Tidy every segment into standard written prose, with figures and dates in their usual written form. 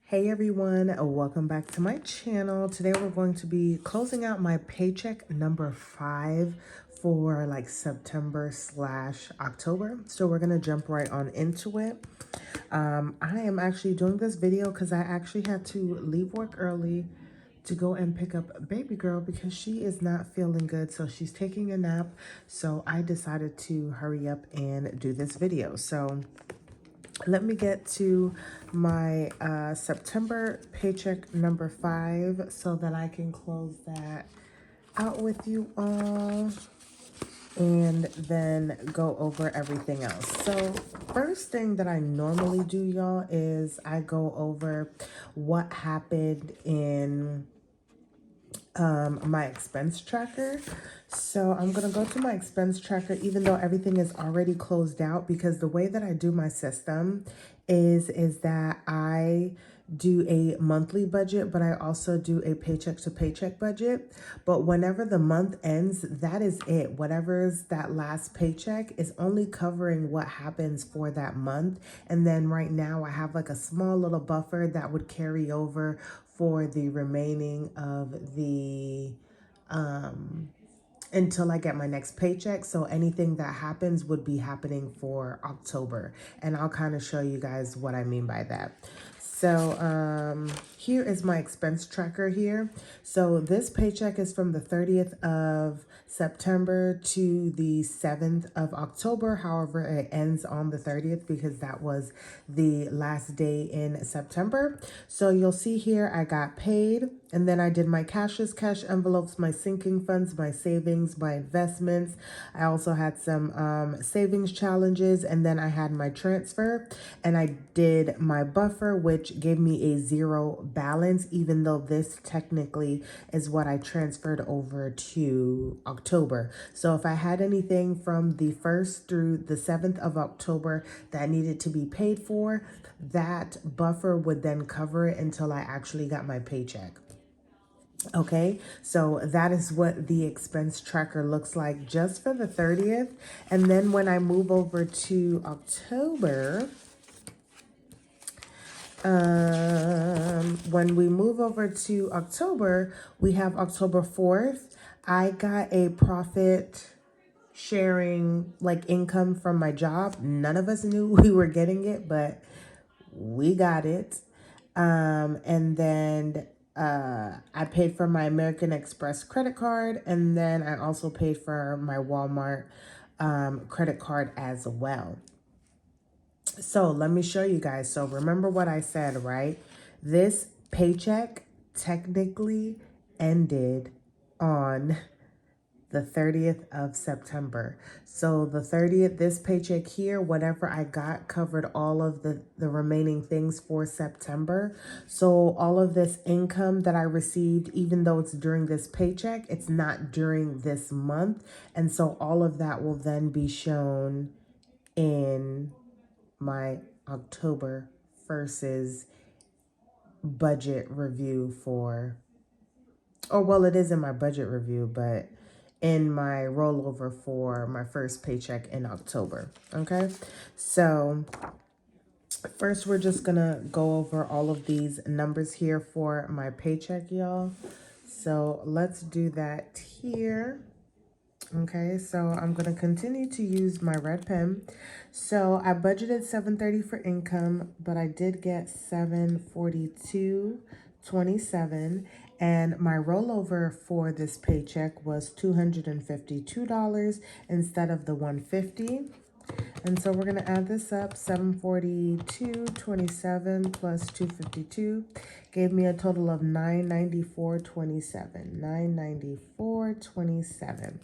Hey everyone, welcome back to my channel. Today we're going to be closing out my paycheck number 5 for like September/October. So we're gonna jump right on into it. I am actually doing this video because I actually had to leave work early to go and pick up baby girl because she is not feeling good. So she's taking a nap. So I decided to hurry up and do this video. So let me get to my September paycheck number 5 so that I can close that out with you all and then go over everything else. So first thing that I normally do, y'all, is I go over what happened in my expense tracker. So I'm going to go to my expense tracker, even though everything is already closed out, because the way that I do my system is that I do a monthly budget, but I also do a paycheck to paycheck budget. But whenever the month ends, that is it. Whatever's that last paycheck is only covering what happens for that month. And then right now I have like a small little buffer that would carry over for the remaining of the until I get my next paycheck. So anything that happens would be happening for October. And I'll kind of show you guys what I mean by that. So here is my expense tracker here. So this paycheck is from the 30th of September to the 7th of October. However, it ends on the 30th because that was the last day in September. So you'll see here I got paid, and then I did my Cashless cash envelopes, my sinking funds, my savings, my investments. I also had some savings challenges, and then I had my transfer, and I did my buffer, which gave me a 0 balance, even though this technically is what I transferred over to October. So if I had anything from the 1st through the 7th of October that needed to be paid for, that buffer would then cover it until I actually got my paycheck. Okay, so that is what the expense tracker looks like just for the 30th. And then when I move over to October, when we move over to October, we have October 4th. I got a profit sharing like income from my job. None of us knew we were getting it, but we got it. And then I paid for my American Express credit card, and then I also paid for my Walmart credit card as well. So let me show you guys. So remember what I said, right? This paycheck technically ended on the 30th of September. So the 30th, this paycheck here, whatever I got covered all of the remaining things for September. So all of this income that I received, even though it's during this paycheck, it's not during this month. And so all of that will then be shown in my October versus budget review for, oh, well, it is in my budget review, but in my rollover for my first paycheck in October. Okay, so first we're just gonna go over all of these numbers here for my paycheck, y'all. So let's do that here. Okay, so I'm going to continue to use my red pen. So I budgeted $730 for income, but I did get $742.27, and my rollover for this paycheck was $252 instead of the $150. And so we're going to add this up. 742.27 plus 252 gave me a total of 994.27. 994.27.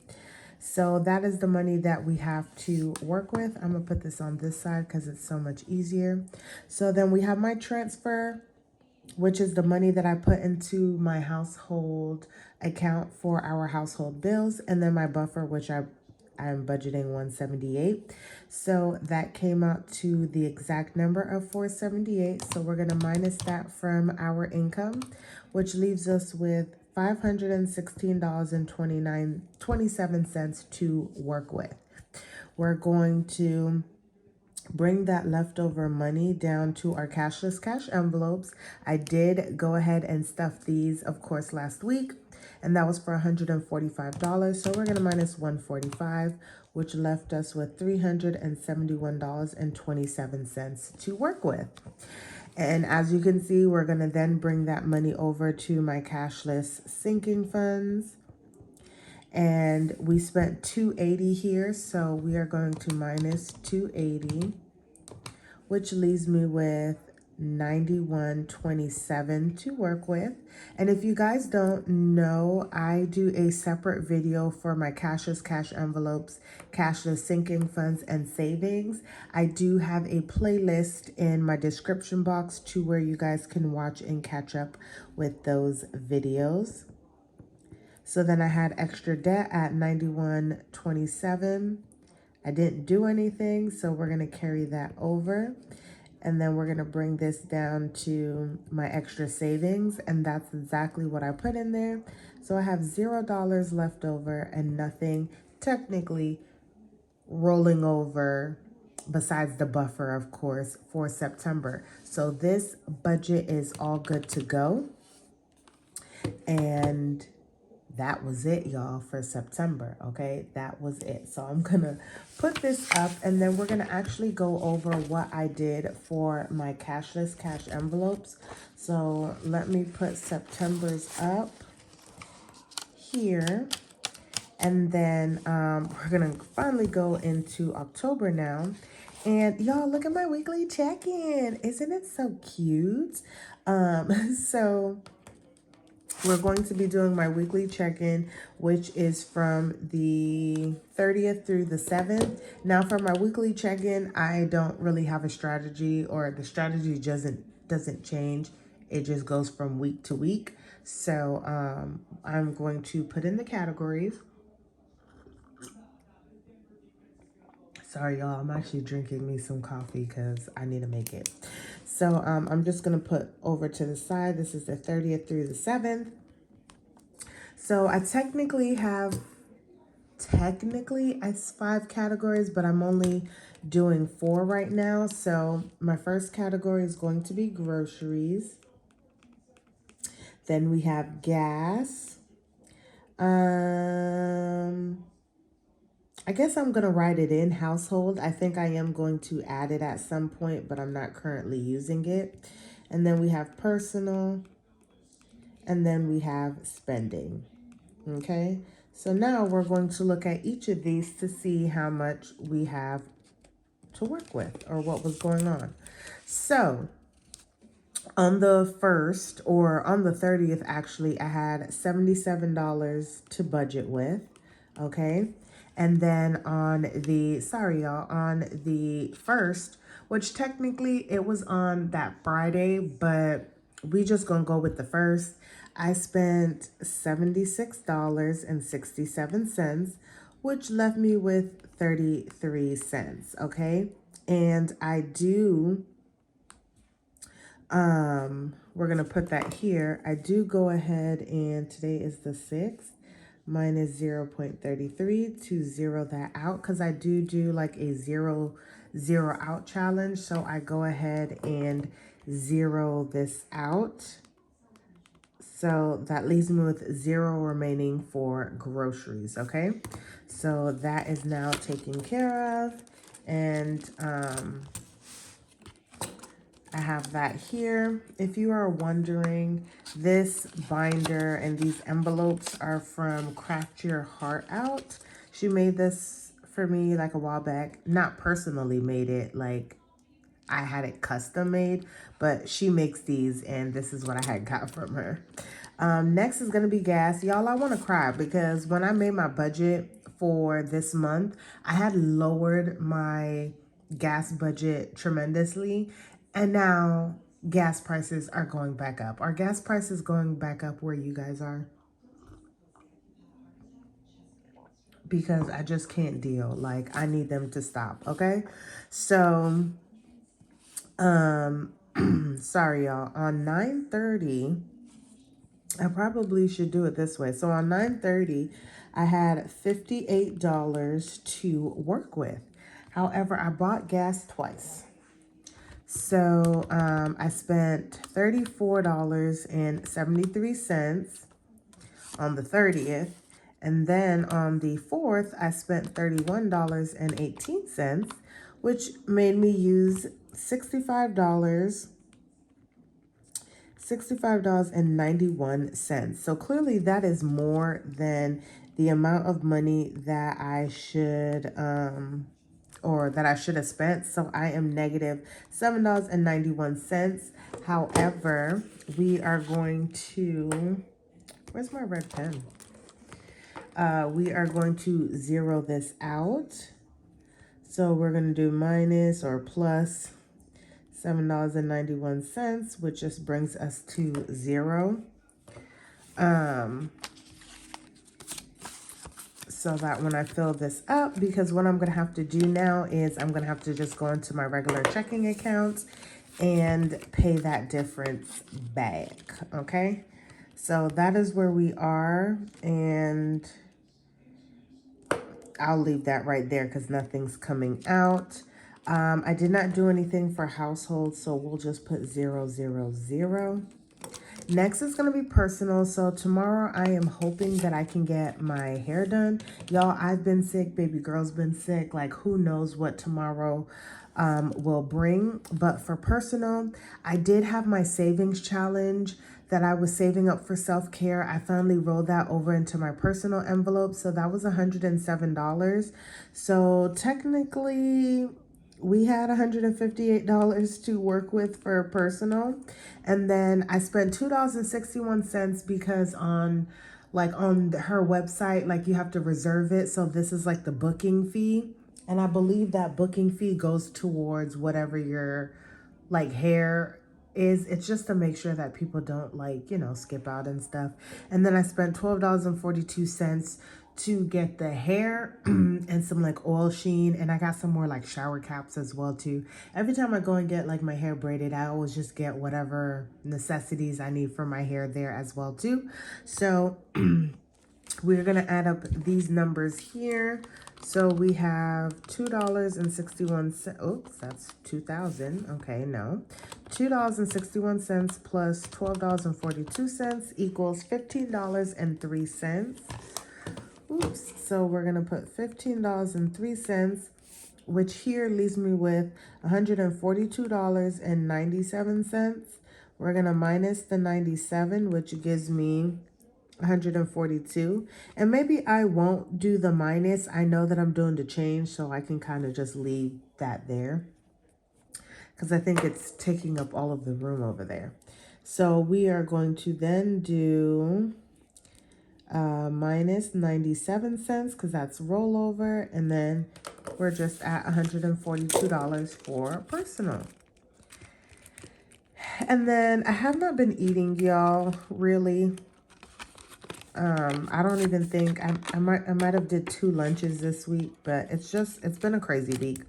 So that is the money that we have to work with. I'm going to put this on this side because it's so much easier. So then we have my transfer, which is the money that I put into my household account for our household bills, and then my buffer, which I'm budgeting 178. So that came out to the exact number of 478. So we're going to minus that from our income, which leaves us with $516.27 to work with. We're going to bring that leftover money down to our cashless cash envelopes. I did go ahead and stuff these, of course, last week, and that was for $145. So we're going to minus 145, which left us with $371.27 to work with. And as you can see, we're going to then bring that money over to my cashless sinking funds. And we spent $280 here, so we are going to minus $280, which leaves me with $91.27 to work with. And if you guys don't know, I do a separate video for my cashless cash envelopes, cashless sinking funds, and savings. I do have a playlist in my description box to where you guys can watch and catch up with those videos. So then I had extra debt at $91.27. I didn't do anything, so we're going to carry that over. And then we're going to bring this down to my extra savings, and that's exactly what I put in there. So I have $0 left over and nothing technically rolling over besides the buffer, of course, for September. So this budget is all good to go. And that was it, y'all, for September, okay? That was it. So I'm going to put this up, and then we're going to actually go over what I did for my cashless cash envelopes. So let me put September's up here, and then we're going to finally go into October now. And y'all, look at my weekly check-in. Isn't it so cute? So we're going to be doing my weekly check-in, which is from the 30th through the 7th. Now, for my weekly check-in, I don't really have a strategy, or the strategy doesn't change. It just goes from week to week. So I'm going to put in the categories. Sorry, y'all. I'm actually drinking me some coffee because I need to make it. So I'm just going to put over to the side. This is the 30th through the 7th. So I technically have, it's 5 categories, but I'm only doing 4 right now. So my first category is going to be groceries. Then we have gas. I guess I'm going to write it in household. I think I am going to add it at some point, but I'm not currently using it. And then we have personal. And then we have spending. Okay. So now we're going to look at each of these to see how much we have to work with, or what was going on. So on the 1st, or on the 30th, actually, I had $77 to budget with. Okay. And then on the, on the 1st, which technically it was on that Friday, but we just gonna go with the 1st. I spent $76.67, which left me with 33 cents, okay? And I do, we're gonna put that here. I do go ahead, and today is the 6th, minus 0.33 to zero that out, because I do like a zero out challenge. So I go ahead and zero this out. So that leaves me with 0 remaining for groceries, okay? So that is now taken care of. And I have that here. If you are wondering, this binder and these envelopes are from Craft Your Heart Out. She made this for me like a while back. Not personally made it, like I had it custom made, but she makes these, and this is what I had got from her. Next is going to be gas. Y'all, I want to cry because when I made my budget for this month, I had lowered my gas budget tremendously, and now gas prices are going back up. Are gas prices going back up where you guys are? Because I just can't deal. Like, I need them to stop, okay? So sorry, y'all. On 9:30, I probably should do it this way. So on 9:30, I had $58 to work with. However, I bought gas twice. So I spent $34.73 on the 30th. And then on the 4th, I spent $31.18, which made me use $65.91. So clearly that is more than the amount of money that I should or that I should have spent. So I am negative $7.91. However, we are going to, where's my red pen? We are going to zero this out. So we're going to do minus or plus $7.91, which just brings us to zero. So that when I fill this up, because what I'm going to have to do now is I'm going to have to just go into my regular checking account and pay that difference back. Okay. So that is where we are. And I'll leave that right there because nothing's coming out. I did not do anything for household, so we'll just put 0, 0, 0. Next is going to be personal. So tomorrow I am hoping that I can get my hair done. Y'all, I've been sick. Baby girl's been sick. Like, who knows what tomorrow will bring. But for personal, I did have my savings challenge that I was saving up for self-care. I finally rolled that over into my personal envelope. So that was $107. So technically, we had $158 to work with for personal. And then I spent $2.61 because on her website, like you have to reserve it. So this is like the booking fee. And I believe that booking fee goes towards whatever your like hair is. It's just to make sure that people don't skip out and stuff. And then I spent $12.42 to get the hair and some like oil sheen, and I got some more like shower caps as well too. Every time I go and get like my hair braided, I always just get whatever necessities I need for my hair there as well too. So we're gonna add up these numbers here. So we have $2.61. Oops, that's 2,000. Okay, no. $2.61 plus $12.42 equals $15.03. Oops, so we're gonna put $15.03, which here leaves me with $142.97. We're gonna minus the 97, which gives me 142. And maybe I won't do the minus. I know that I'm doing the change, so I can kind of just leave that there because I think it's taking up all of the room over there. So we are going to then do minus 97 cents because that's rollover, and then we're just at $142 for personal. And then I have not been eating, y'all, really. I don't even think I might have did 2 lunches this week, but it's been a crazy week.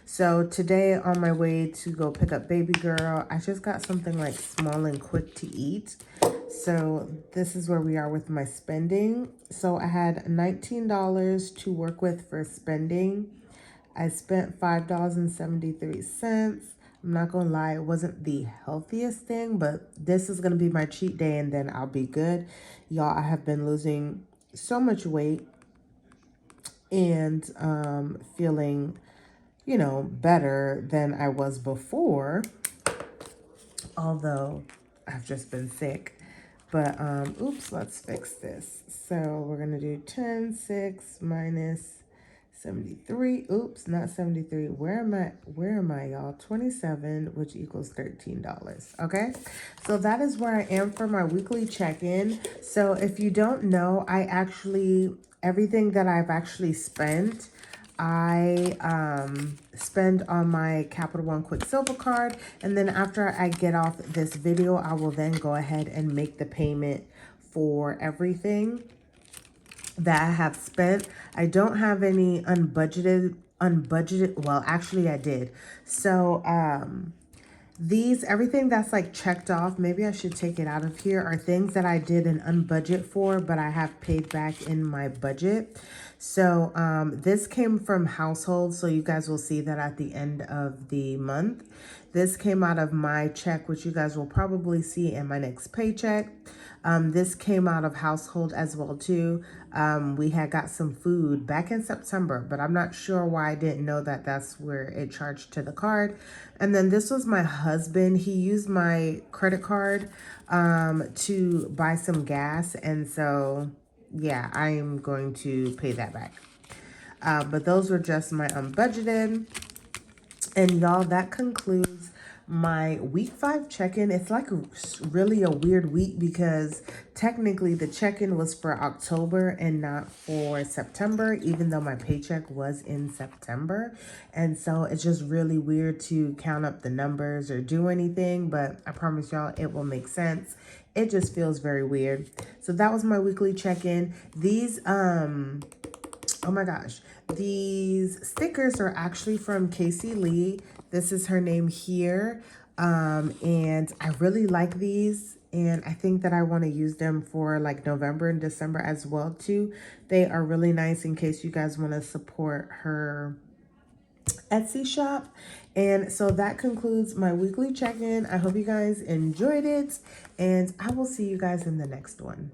So today on my way to go pick up baby girl, I just got something like small and quick to eat. So this is where we are with my spending. So I had $19 to work with for spending. I spent $5.73. I'm not gonna lie, it wasn't the healthiest thing, but this is gonna be my cheat day and then I'll be good. Y'all, I have been losing so much weight and feeling, better than I was before, although I've just been sick. But oops, let's fix this. So we're gonna do 10, 6 minus 73. Oops, not 73. Where am I, y'all? 27, which equals $13. Okay, so that is where I am for my weekly check-in. So if you don't know, everything that I've actually spent, I spend on my Capital One Quicksilver card. And then after I get off this video, I will then go ahead and make the payment for everything that I have spent. I don't have any unbudgeted, well, actually I did. So These, everything that's like checked off, maybe I should take it out of here, are things that I did an unbudget for, but I have paid back in my budget. So this came from household, so you guys will see that at the end of the month. This came out of my check, which you guys will probably see in my next paycheck. This came out of household as well too. We had got some food back in September, but I'm not sure why I didn't know that that's where it charged to the card. And then this was my husband. He used my credit card to buy some gas. And so, yeah, I am going to pay that back. But those were just my unbudgeted. And y'all, that concludes my week 5 check-in. It's like really a weird week because technically the check-in was for October and not for September, even though my paycheck was in September. And so it's just really weird to count up the numbers or do anything, but I promise y'all it will make sense. It just feels very weird. So that was my weekly check-in. These oh my gosh, these stickers are actually from Casey Lee. This is her name here. And I really like these. And I think that I want to use them for like November and December as well too. They are really nice in case you guys want to support her Etsy shop. And so that concludes my weekly check-in. I hope you guys enjoyed it. And I will see you guys in the next one.